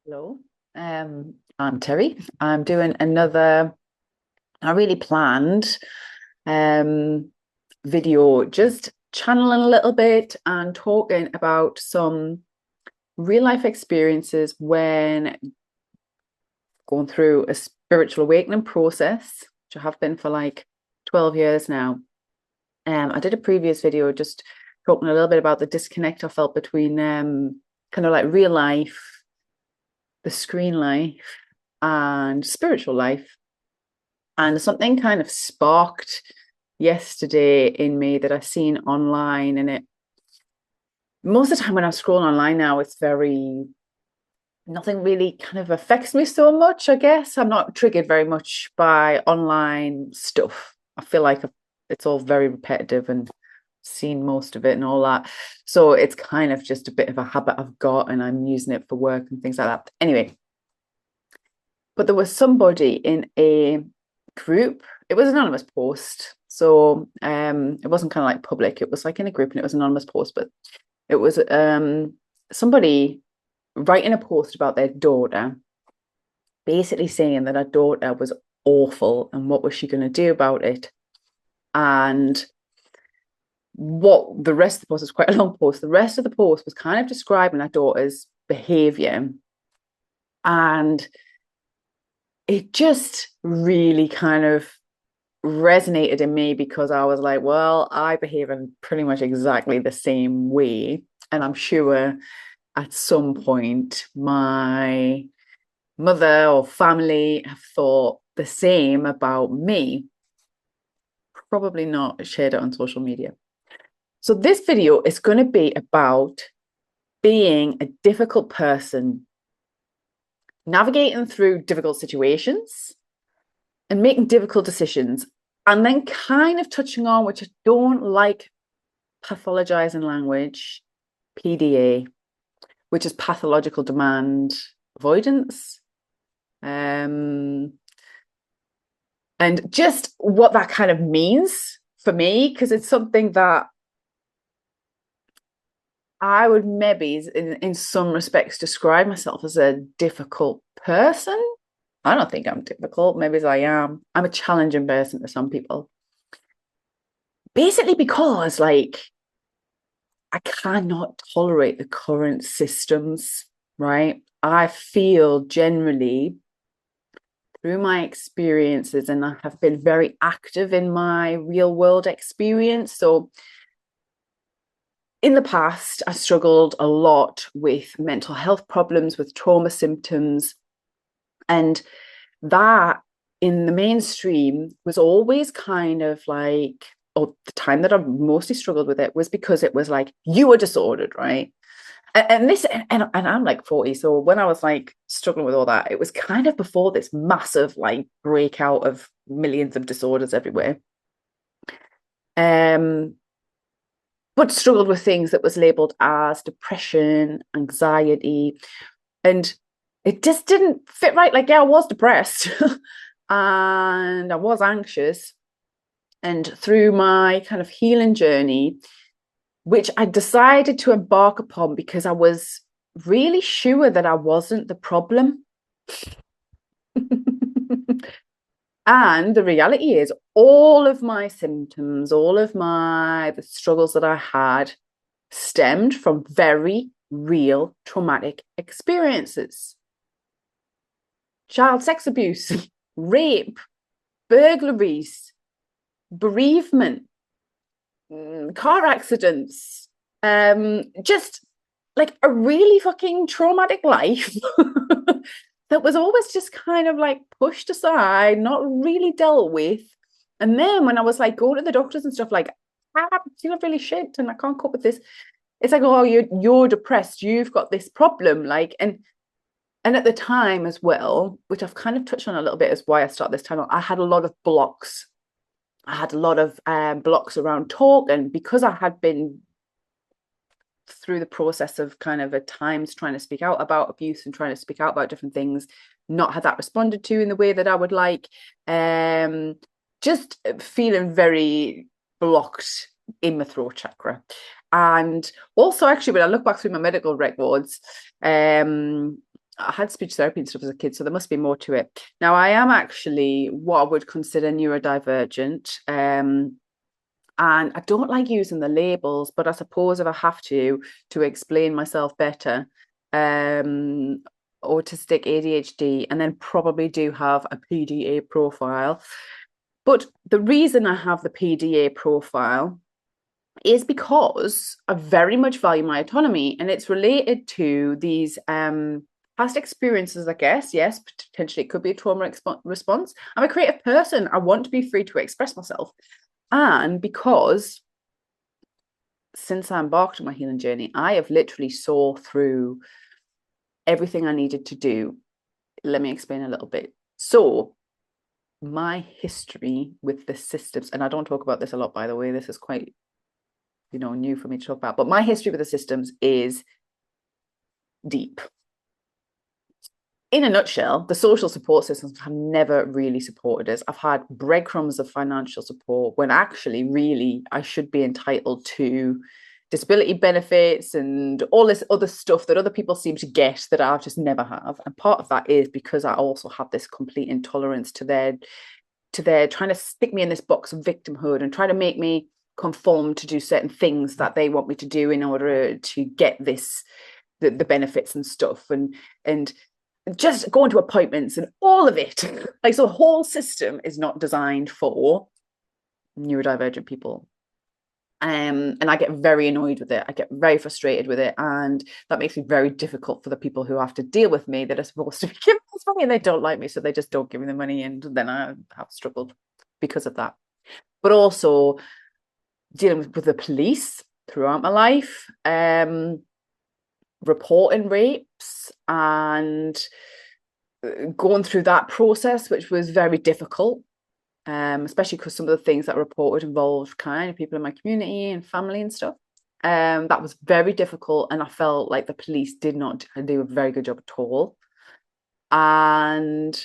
Hello, I'm Terry. I'm doing another, I really planned um, video, just channeling a little bit and talking about some real life experiences when going through a spiritual awakening process, which I have been for like 12 years now. I did a previous video just talking a little bit about the disconnect I felt between kind of like real life, the screen life, and spiritual life. And something kind of sparked yesterday in me that I've seen online. And it most of the time when I'm scrolling online now, it's very nothing really kind of affects me so much, I guess. I'm not triggered very much by online stuff. I feel like it's all very repetitive and seen most of it and all that. So it's kind of just a bit of a habit I've got and I'm using it for work and things like that. Anyway, but there was somebody in a group. It was an anonymous post. So it wasn't kind of like public. It was like in a group and it was an anonymous post, but it was somebody writing a post about their daughter, basically saying that her daughter was awful and what was she going to do about it. And what the rest of the post was quite a long post. The rest of the post was kind of describing her daughter's behavior. And it just really kind of resonated in me because I was like, well, I behave in pretty much exactly the same way. And I'm sure at some point my mother or family have thought the same about me. Probably not shared it on social media. So this video is going to be about being a difficult person, navigating through difficult situations and making difficult decisions, and then kind of touching on, which I don't like, pathologizing language, PDA, which is pathological demand avoidance. And just what that kind of means for me, because it's something that I would maybe, in some respects, describe myself as a difficult person. I don't think I'm difficult. Maybe I am. I'm a challenging person to some people. Basically, because like I cannot tolerate the current systems, right? I feel generally through my experiences, and I have been very active in my real world experience. So in the past, I struggled a lot with mental health problems, with trauma symptoms, and that in the mainstream was always kind of like, or the time that I mostly struggled with it was because it was like, you were disordered, right? And this, and I'm like 40. So when I was like struggling with all that, it was kind of before this massive like breakout of millions of disorders everywhere. Um, but struggled with things that was labeled as depression, anxiety, and it just didn't fit right. Like, yeah, I was depressed and I was anxious. And through my kind of healing journey, which I decided to embark upon because I was really sure that I wasn't the problem. And the reality is, all of my symptoms, all of the struggles that I had stemmed from very real traumatic experiences. Child sex abuse, rape, burglaries, bereavement, car accidents, just like a really fucking traumatic life that was always just kind of like pushed aside, not really dealt with. And then when I was like going to the doctors and stuff, like, I feel really shit and I can't cope with this. It's like, oh, you're depressed, you've got this problem, like, and at the time as well, which I've kind of touched on a little bit, is why I started this channel. I had a lot of blocks. I had a lot of blocks around talk, and because I had been through the process of kind of at times trying to speak out about abuse and trying to speak out about different things, not had that responded to in the way that I would like, just feeling very blocked in my throat chakra. And also, actually, when I look back through my medical records, I had speech therapy and stuff as a kid, so there must be more to it. Now, I am actually what I would consider neurodivergent. And I don't like using the labels, but I suppose if I have to explain myself better, um, autistic ADHD, and then probably do have a PDA profile. But the reason I have the PDA profile is because I very much value my autonomy, and it's related to these past experiences, I guess. Yes, potentially it could be a trauma response. I'm a creative person. I want to be free to express myself. And because since I embarked on my healing journey, I have literally saw through everything I needed to do. Let me explain a little bit. So my history with the systems, and I don't talk about this a lot, by the way, this is quite, new for me to talk about, but my history with the systems is deep. In a nutshell, the social support systems have never really supported us. I've had breadcrumbs of financial support when actually, really, I should be entitled to disability benefits and all this other stuff that other people seem to get that I just never have. And part of that is because I also have this complete intolerance to their trying to stick me in this box of victimhood and try to make me conform to do certain things that they want me to do in order to get the benefits and stuff. And just going to appointments and all of it. Like, so the whole system is not designed for neurodivergent people. And I get very annoyed with it. I get very frustrated with it. And that makes it very difficult for the people who have to deal with me that are supposed to be giving us money and they don't like me. So they just don't give me the money. And then I have struggled because of that. But also dealing with the police throughout my life, reporting rapes and going through that process, which was very difficult, especially because some of the things that were reported involved kind of people in my community and family and stuff. That was very difficult, and I felt like the police did not do a very good job at all. And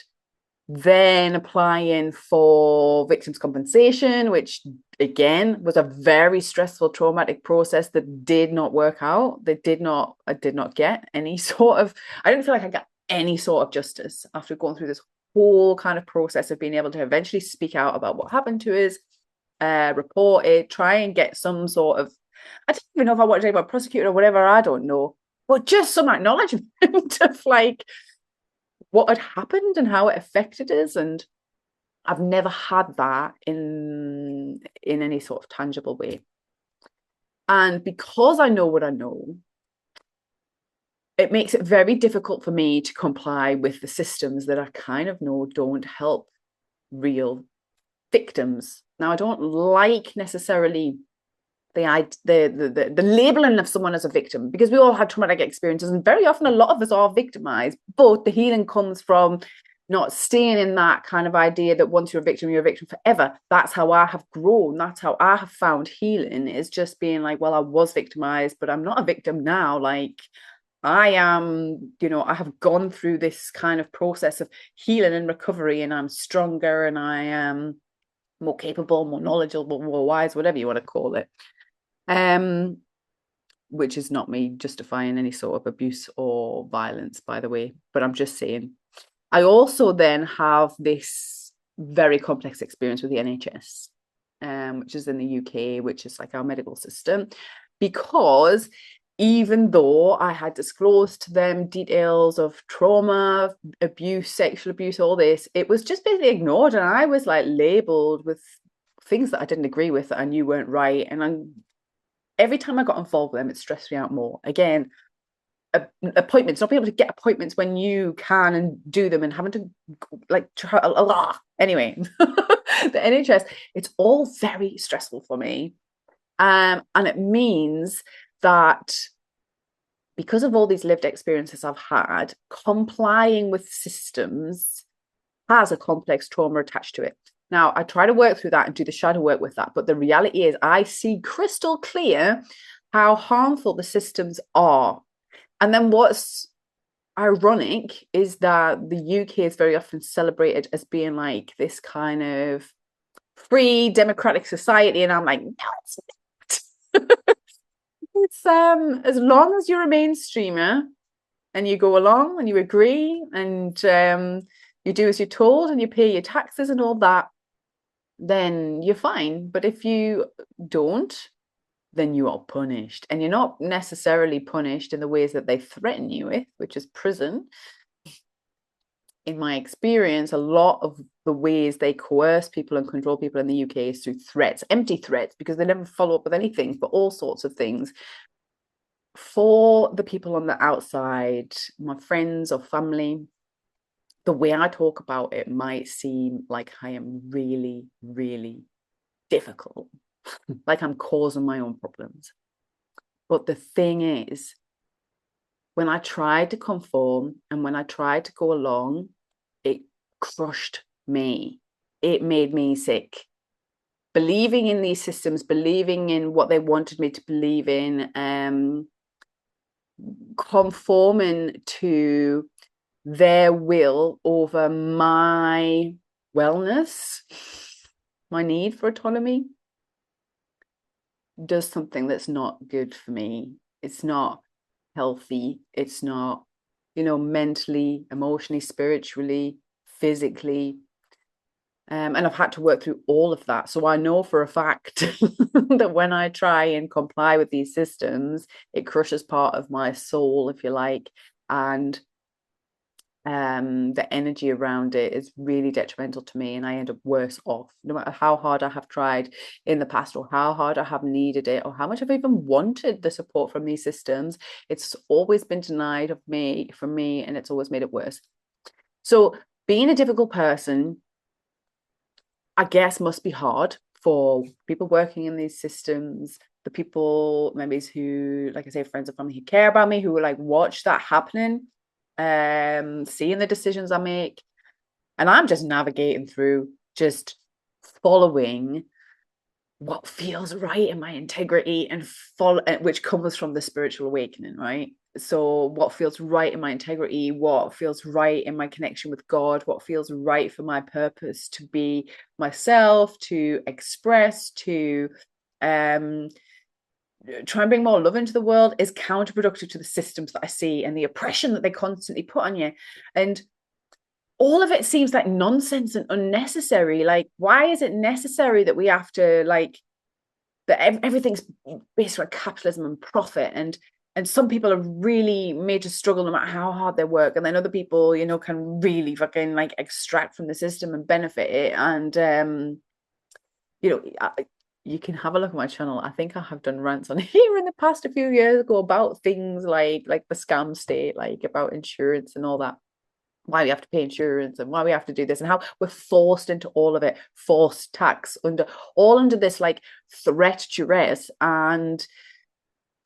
then applying for victims' compensation, which again was a very stressful, traumatic process that did not work out. I did not get any sort of, I didn't feel like I got any sort of justice after going through this whole kind of process of being able to eventually speak out about what happened to us, report it, try and get some sort of, I don't even know if I wanted to talk about prosecutor or whatever, I don't know, but just some acknowledgement of like what had happened and how it affected us. And I've never had that in any sort of tangible way. And because I know what I know, it makes it very difficult for me to comply with the systems that I kind of know don't help real victims. Now, I don't like necessarily the labeling of someone as a victim, because we all have traumatic experiences, and very often a lot of us are victimized, but the healing comes from not staying in that kind of idea that once you're a victim forever. That's how I have grown. That's how I have found healing, is just being like, well, I was victimized, but I'm not a victim now. Like, I am, I have gone through this kind of process of healing and recovery, and I'm stronger, and I am more capable, more knowledgeable, more wise, whatever you want to call it. Which is not me justifying any sort of abuse or violence, by the way, but I'm just saying. I also then have this very complex experience with the NHS, which is in the UK, which is like our medical system, because even though I had disclosed to them details of trauma, abuse, sexual abuse, all this, it was just basically ignored. And I was like labeled with things that I didn't agree with, that I knew weren't right. And every time I got involved with them, it stressed me out more. Again, appointments, not being able to get appointments when you can and do them, and having to like try a lot. Anyway, the NHS, it's all very stressful for me. And it means that because of all these lived experiences I've had, complying with systems has a complex trauma attached to it. Now, I try to work through that and do the shadow work with that. But the reality is I see crystal clear how harmful the systems are. And then what's ironic is that the UK is very often celebrated as being like this kind of free democratic society. And I'm like, no, it's not. It's as long as you're a mainstreamer and you go along and you agree and you do as you're told and you pay your taxes and all that, then you're fine. But if you don't, then you are punished. And you're not necessarily punished in the ways that they threaten you with, which is prison. In my experience, a lot of the ways they coerce people and control people in the UK is through threats, empty threats, because they never follow up with anything, but all sorts of things. For the people on the outside, my friends or family, the way I talk about it might seem like I am really, really difficult, like I'm causing my own problems. But the thing is, when I tried to conform and when I tried to go along, it crushed me. It made me sick. Believing in these systems, believing in what they wanted me to believe in, conforming to their will over my wellness, my need for autonomy, does something that's not good for me. It's not healthy. It's not, mentally, emotionally, spiritually, physically. And I've had to work through all of that. So I know for a fact that when I try and comply with these systems, it crushes part of my soul, if you like. And the energy around it is really detrimental to me, and I end up worse off, no matter how hard I have tried in the past or how hard I have needed it or how much I've even wanted the support from these systems. It's always been denied from me, and it's always made it worse. So being a difficult person, I guess, must be hard for people working in these systems, the people, members who, like I say, friends and family who care about me, who will like watch that happening, seeing the decisions I make. And I'm just navigating through, just following what feels right in my integrity and which comes from the spiritual awakening, right? So what feels right in my integrity, what feels right in my connection with God, what feels right for my purpose to be myself, to express, to try and bring more love into the world, is counterproductive to the systems that I see and the oppression that they constantly put on you. And all of it seems like nonsense and unnecessary. Like, why is it necessary that we have to, like, that everything's based on capitalism and profit, and some people are really made to struggle no matter how hard they work, and then other people, can really fucking like extract from the system and benefit it. And you can have a look at my channel. I think I have done rants on here in the past a few years ago about things like the scam state, like about insurance and all that, why we have to pay insurance and why we have to do this, and how we're forced into all of it, forced tax, under this like threat, duress. And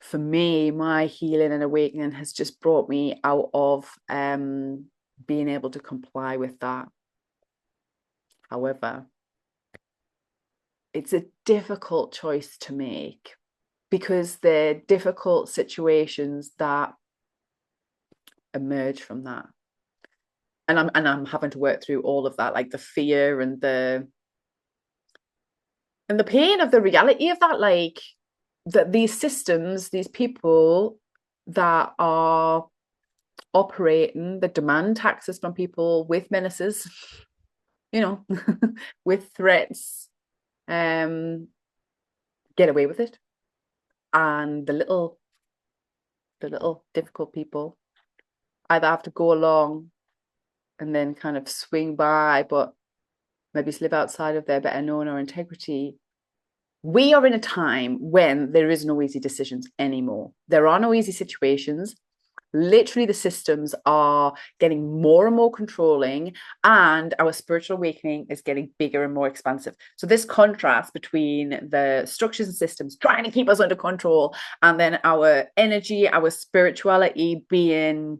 for me, my healing and awakening has just brought me out of being able to comply with that. However, it's a difficult choice to make, because they're difficult situations that emerge from that. And I'm having to work through all of that, like the fear and the pain of the reality of that, like that these systems, these people that are operating, that demand taxes from people with menaces, with threats, get away with it. And the little difficult people either have to go along and then kind of swing by, but maybe live outside of their better known or integrity. We are in a time when there is no easy decisions anymore. There are no easy situations. Literally, the systems are getting more and more controlling, and our spiritual awakening is getting bigger and more expansive. So this contrast between the structures and systems trying to keep us under control, and then our energy, our spirituality being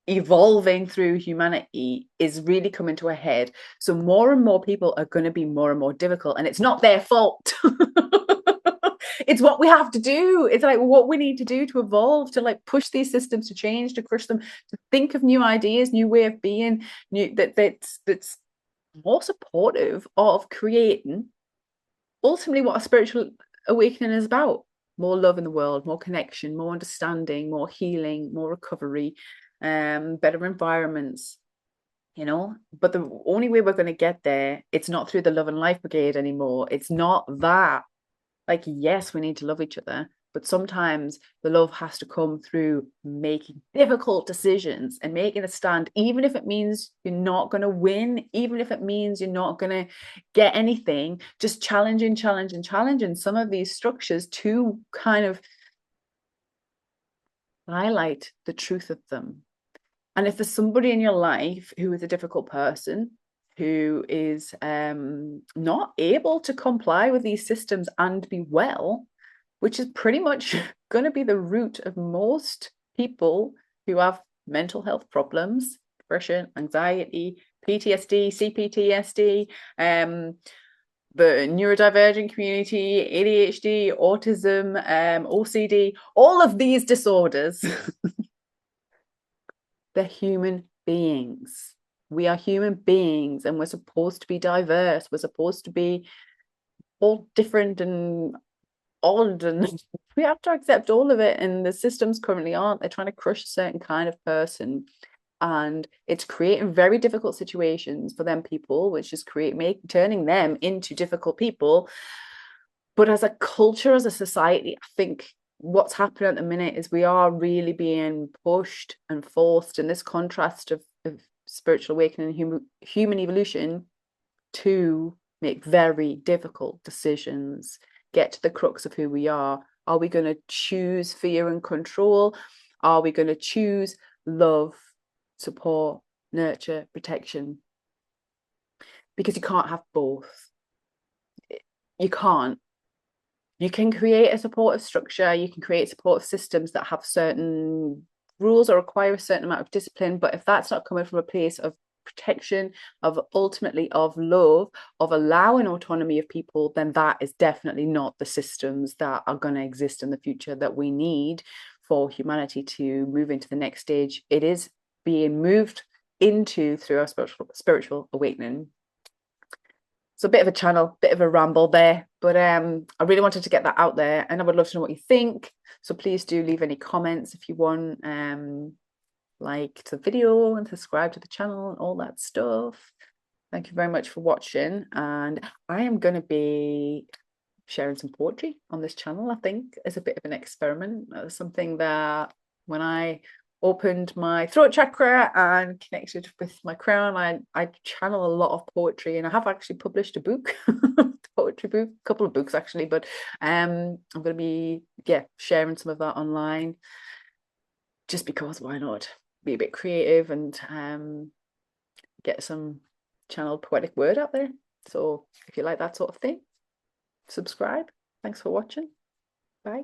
evolving through humanity, is really coming to a head. So more and more people are going to be more and more difficult, and it's not their fault. It's what we have to do. It's like what we need to do to evolve, to like push these systems, to change, to crush them, to think of new ideas, new way of being, that's more supportive of creating ultimately what a spiritual awakening is about. more love in the world, more connection, more understanding, more healing, more recovery, better environments, you know. But the only way we're going to get there, it's not through the Love and Life Brigade anymore. It's not that. Like, yes, we need to love each other, but sometimes the love has to come through making difficult decisions and making a stand, even if it means you're not going to win, even if it means you're not going to get anything, just challenging some of these structures to kind of highlight the truth of them. And if there's somebody in your life who is a difficult person, who is not able to comply with these systems and be well, which is pretty much going to be the root of most people who have mental health problems, depression, anxiety, PTSD, CPTSD, the neurodivergent community, ADHD, autism, OCD, all of these disorders. They're human beings. We are human beings, and we're supposed to be diverse. We're supposed to be all different and odd, and we have to accept all of it. And the systems currently aren't. They're trying to crush a certain kind of person, and it's creating very difficult situations for them people, which is turning them into difficult people. But as a culture, as a society, I think what's happening at the minute is we are really being pushed and forced in this contrast of spiritual awakening and human evolution to make very difficult decisions, get to the crux of who we are. Are we going to choose fear and control? Are we going to choose love, support, nurture, protection? Because you can't have both. You can't. You can create a supportive structure, you can create supportive systems that have certain rules or require a certain amount of discipline, but if that's not coming from a place of protection, of ultimately of love, of allowing autonomy of people, then that is definitely not the systems that are going to exist in the future that we need for humanity to move into the next stage. It is being moved into through our spiritual awakening. So a bit of a channel, bit of a ramble there, but I really wanted to get that out there, and I would love to know what you think. So please do leave any comments if you want, like the video and subscribe to the channel and all that stuff. Thank you very much for watching, and I am going to be sharing some poetry on this channel, I think, as a bit of an experiment. Something that when I opened my throat chakra and connected with my crown, I channel a lot of poetry, and I have actually published a book, poetry book, a couple of books actually, but I'm going to be sharing some of that online, just because why not be a bit creative and get some channeled poetic word out there. So if you like that sort of thing, subscribe. Thanks for watching. Bye.